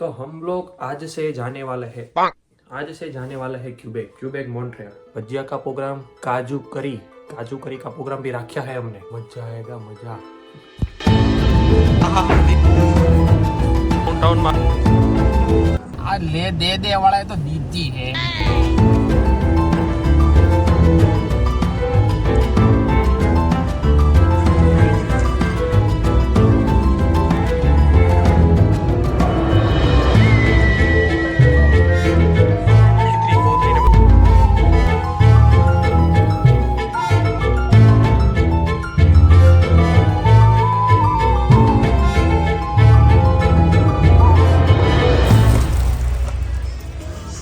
तो हम लोग आज से जाने वाले हैं क्यूबेक मॉन्ट्रियल। भजिया का प्रोग्राम, काजू करी का प्रोग्राम भी रखा है हमने। मजा आएगा मजा। डाउन में आज ले दे वाला है तो दीदी है।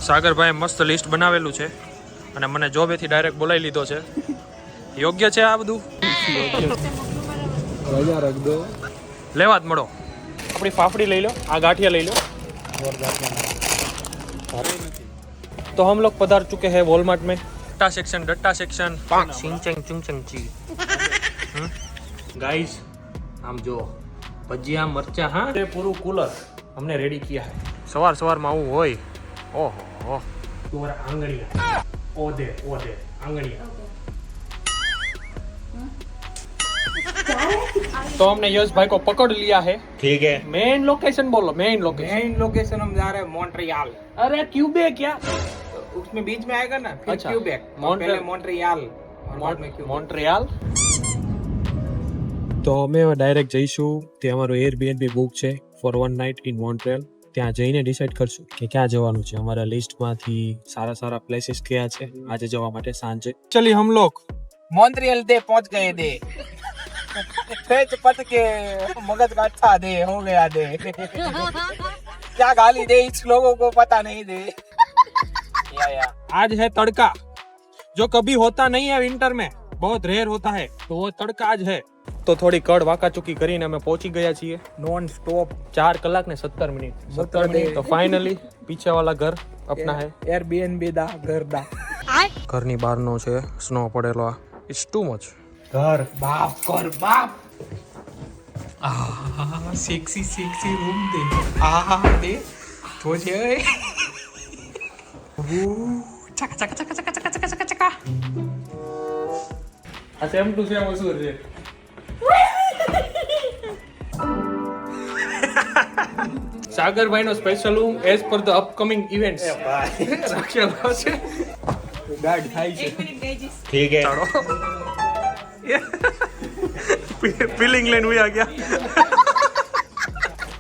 સાગરભાઈ મસ્ત લિસ્ટ બનાવેલું છે અને મને જોબેથી ડાયરેક્ટ બોલાવી લીધો છે। યોગ્ય છે આ બધું? રજા રખ દો। લેવા જ મળો। આપણી ફાફડી લઈ લો, આ ગાંઠિયા લઈ લો। तो हम लोग पधार चुके हैं वॉलमार्ट में। डट्टा सेक्शन चिंचंग चुंचंग ची। गाइस हम जो भजिया मरचा, हाँ ये पूरा कूलर हमने रेडी किया है। सवार में आવું હોય। ओहो तुम्हारा आंगड़िया ओ दे आंगड़िया। तो हमने यश भाई को पकड़ लिया है। ठीक है। मेन लोकेशन बोलो। मेन लोकेशन हम जा रहे हैं मॉन्ट्रियल। अरे क्यूबेक क्या? उसमें बीच में आएगा ना, फिर अच्छा। क्यूबेक, पहले मॉन्ट्रियल और बाद में क्यूबेक। મોન્ટ્રિયલ। તો અમે ડાયરેક્ટ જઈશું, તે અમારું એરબીએનબી બુક છે ફોર 1 નાઇટ ઇન મોન્ટ્રિયલ। ત્યાં જઈને ડિસાઈડ કરશું કે ક્યાં જવાનું છે। અમારા લિસ્ટમાંથી સારા પ્લેસીસ કયા છે આજે જવા માટે સાંજે। ચલી हम लोग मॉन्ट्रियल दे पहुंच गए दे। फेंच पट के मगज का अच्छा दे हो गया दे। क्या गाली दे इस लोगों को पता नहीं दे। या आज है तड़का, जो कभी होता नहीं है विंटर में, बहुत रेयर होता है। तो वो तड़का आज है। तो थोड़ी कड़ वाका चुकी કરીને અમે પહોંચી ગયા છીએ। नॉन स्टॉप 4 કલાક ને 17 મિનિટ। 17 મિનિટ तो फाइनली पीछे वाला घर अपना है। एयरबीएनबी दा घर दा। ઘરની બહારનો છે સ્નો પડેલો। It's too much. घर बाप कर बाप। सेक्सी रूम दे। दे तो जे चका। આ સેમ ટુ સેમ વસ્તુ છે। સાગરભાઈ નો special room as per the upcoming events રાખેલો છે। गार्ड खाई छे। ठीक है। ફિલિંગ લઈને ઉયા ગયા।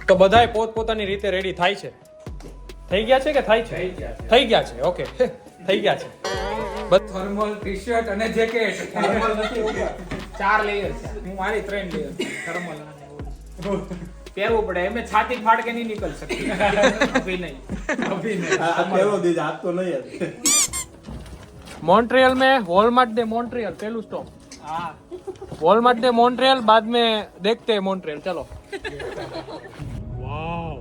તો બધાય પોતપોતાની રીતે રેડી થાય છે। થઈ ગયા છે કે થાય છે? થઈ ગયા છે। ઓકે થઈ ગયા છે। थर्मल टी-शर्ट અને જેકેટ। થર્મલ નથી ઉપર 4 લેયર છે। હું મારી 3 લેયર થર્મલ પહેરવું પડે। એમે છાતી ફાડ કે નહીં નીકળ सकती। अभी नहीं આ કેવો દીજ આ તો નહીં હતી। मॉन्ट्रियल में वॉलमार्ट दे मॉन्ट्रियल पहलू स्टॉप। हां वॉलमार्ट दे मॉन्ट्रियल, बाद में देखते हैं मॉन्ट्रियल। चलो। वाव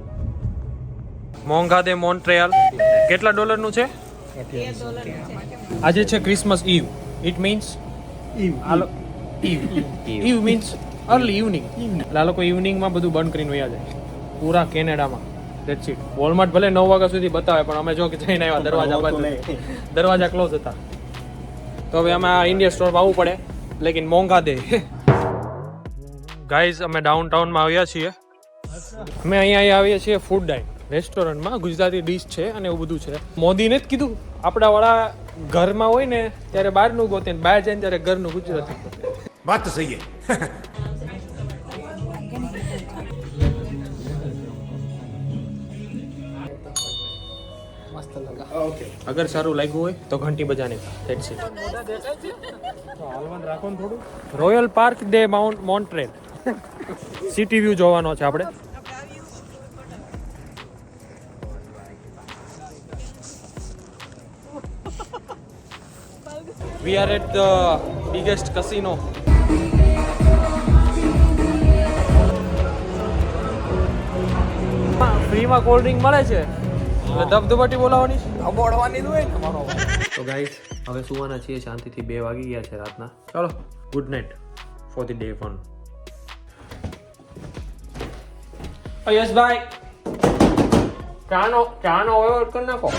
મોંઘા દે મોન્ટ્રિયલ। કેટલા ડોલરનું છે? આજે છે Christmas eve. It means eve means early evening. એટલે આ લોકો ઇવનિંગમાં બધું બંધ કરીને વયા જાય પૂરા કેનેડામાં। That's it. વોલમાર્ટ ભલે 9 વાગ્યા સુધી બતાવે પણ અમે જો કે જઈને આવ્યા દરવાજા બંધ, દરવાજા ક્લોઝ હતા। તો હવે અમે ઇન્ડિયન સ્ટોરમાં આવવું પડે, લેકિન મોંઘા દે। ગાઈઝ અમે ડાઉનટાઉનમાં આવ્યા છીએ। અમે અહીંયા આવીએ છીએ ફૂડ ડાઇન રેસ્ટોરન્ટમાં। ગુજરાતી ડીશ છે અને એવું બધું છે। મોદીને જ કીધું આપણા વાળા ઘરમાં હોય ને ત્યારે બહારનું ગોતે, બહાર જાય ત્યારે ઘરનું ગુજરાતી ગોતે। बात तो सही है। मस्त लगा। ओके। અગર સારું લાગ્યું હોય તો ઘંટી બજાને। That's it. હાલવાન રાખો ને થોડું। રોયલ પાર્ક દે મોન્ટ્રેલ સિટી વ્યૂ જોવાનો છે આપણે। We are at the biggest casino. ફ્રીમાં કોલ્ડ ડ્રિંક મળે છે એટલે ધબધબાટી બોલાવવાની અબોડવાની જ હોય ને મારો। તો ગાઈસ હવે સુવાના છીએ શાંતિથી। 2 વાગી ગયા છે રાતના। ચલો good night for the day 1। Yes ભાઈ ચાનો વહીવટ કરી નાખો.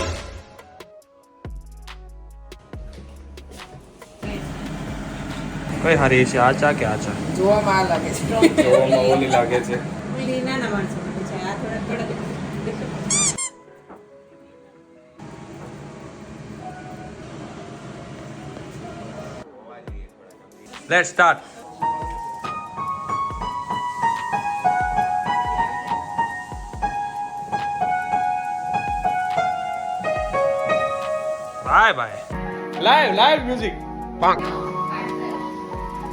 કઈ હારી છે, આ ચા કે આ ચા? જોવામાં આ લાગે છે. જોવામાં ઓલી લાગે છે. ઓલી નાના માણસો માટે છે, આ થોડા કડક. Let's start. Bye bye. Live music.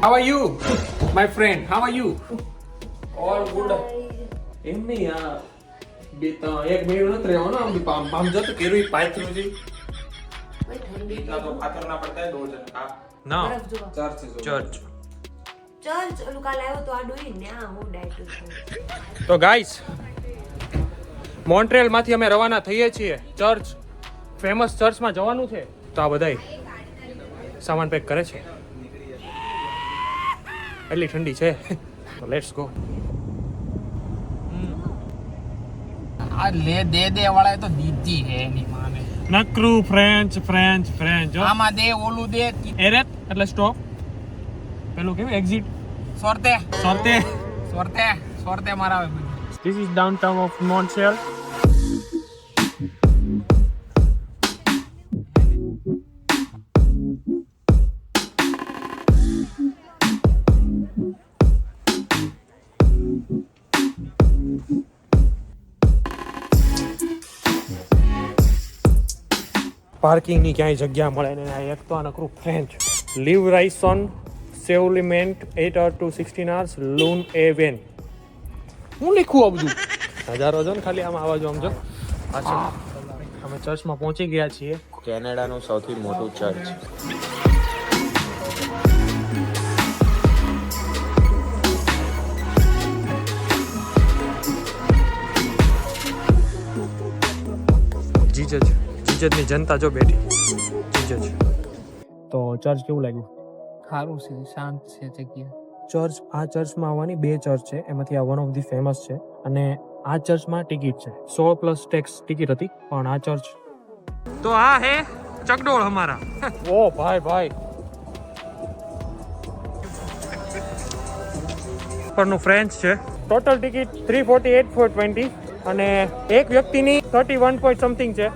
How are you, my friend? How are you? All good. એમ નહીં યાર, એક મહિનો નથી રહેવાનો. આમ જો તો કેરું પાથરું છે. इतना तो खातर ना पड़ता है 2 जन का. ના, બરફ જોવા. Church church. ચર્ચ ઓલું કાલે આવ્યો તો આ ડોઈ ને આ હું ડાયટ છું. તો ગાઈસ, મોન્ટ્રીયલ માંથી અમે રવાના થઈએ છીએ. ચર્ચ, ફેમસ ચર્ચમાં જવાનું છે. તો આ બધાય સામાન પેક કરે છે. એટલી ઠંડી છે. તો લેટ્સ ગો. આ લે દે વાળાએ તો દીધી હે એની માને. નકરું ફ્રેન્ચ. આમાં દે ઓલું દે એરેટ એટલે સ્ટોપ. પેલું કેવું એક્ઝિટ. સોરતે સોતે. સોરતે મારાવે બધું. This is downtown of Montreal. Parking ની ક્યાંય જગ્યા મળે ને એક તો આ નકરું ફ્રેન્ચ. લીવ રાઇસોન સેવલિમેન્ટ 8 hours to 16 hours લૂન એ વેન. હું લખું આ બધું હજારો જો ને ખાલી આમ આવા જો આમ જો પાછળ. અમે ચર્ચમાં પહોંચી ગયા છીએ. કેનેડાનું સૌથી મોટું ચર્ચ. જીજજની જનતા જો બેઠી. જીજજ. તો ચર્ચ કેવું લાગ્યું? સારું છે, શાંત છે જગ્યા. ચર્ચ, આ ચર્ચમાં આવવાની 2 ચર્ચ છે, એમાંથી આ વન ઓફ ધી ફેમસ છે. અને આ ચર્ચમાં ટિકિટ છે 100 પ્લસ ટેક્સ ટિકિટ હતી. પણ આ ચર્ચ તો આ હે ચકડોળ હમારા. ઓ ભાઈ પરનું ફ્રેન્ચ છે. ટોટલ ટિકિટ 348 for 20 અને એક વ્યક્તિની 31 point સમથિંગ છે.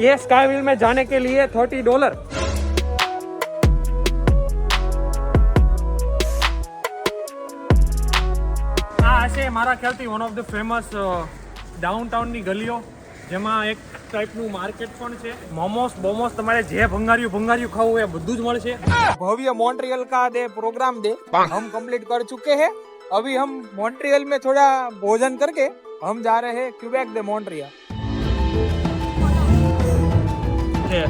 ये स्काई व्हील में जाने के लिए $30. આ છે મારા ખ્યાલથી વન ઓફ ધ ફેમસ ડાઉનટાઉનની ગલીઓ, જેમાં એક ટાઈપનું માર્કેટ પણ છે. મોમોસ તમારે જે ભંગારિયું ખાવું એ બધું જ મળશે. भव्य मॉन्ट्रियल का दे प्रोग्राम दे हम कंप्लीट कर चुके हैं. अभी हम मॉन्ट्रियल में थोड़ा भोजन करके हम जा रहे हैं क्यूबेक दे मॉन्ट्रियल. છે